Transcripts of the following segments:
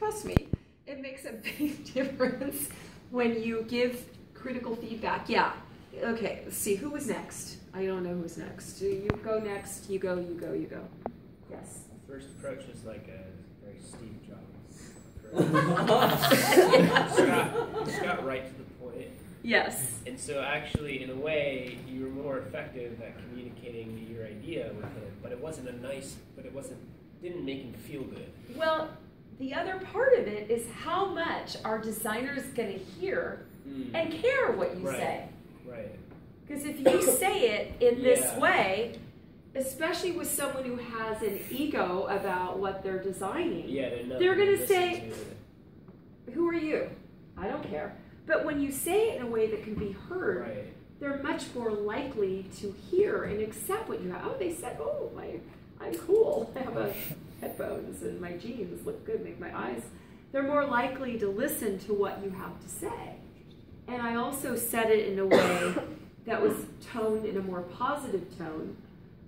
trust me, it makes a big difference when you give critical feedback. Yeah. Okay, let's see, who was next? I don't know who's next. You go next, you go, you go, you go. Yes. The first approach was like a very Steve Jobs approach. Just got right to the point. Yes. And so actually, in a way, you were more effective at communicating your idea with him, but it wasn't didn't make him feel good. Well, the other part of it is how much are designers going to hear and care what you say. Right. Because if you say it in this way, especially with someone who has an ego about what they're designing, they're going to say, who are you? I don't care. But when you say it in a way that can be heard, they're much more likely to hear and accept what you have. Oh, they said, oh, I'm cool. I have headphones and my jeans look good, make my eyes. They're more likely to listen to what you have to say. And I also said it in a way that was toned in a more positive tone,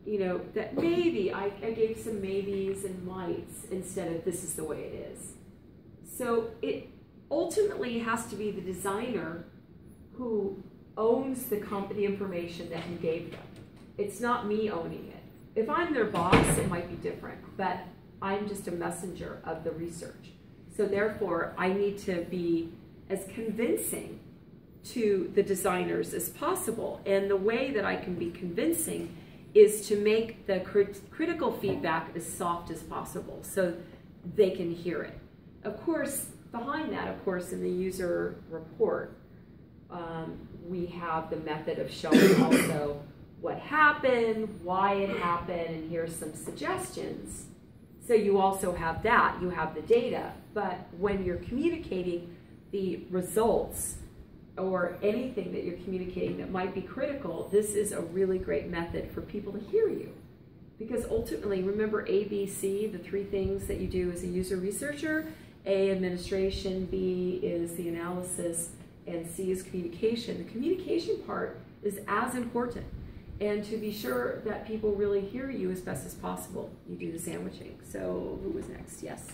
you know, that maybe I gave some maybes and mights instead of this is the way it is. So it ultimately has to be the designer who owns the information that you gave them. It's not me owning it. If I'm their boss, it might be different, but I'm just a messenger of the research. So therefore, I need to be as convincing to the designers as possible. And the way that I can be convincing is to make the critical feedback as soft as possible so they can hear it. Of course, behind that, of course, in the user report, we have the method of showing also what happened, why it happened, and here's some suggestions. So you also have that, you have the data, but when you're communicating the results or anything that you're communicating that might be critical, this is a really great method for people to hear you. Because ultimately, remember A, B, C, the three things that you do as a user researcher. A, administration, B is the analysis, and C is communication. The communication part is as important. And to be sure that people really hear you as best as possible, you do the sandwiching. So who was next? Yes.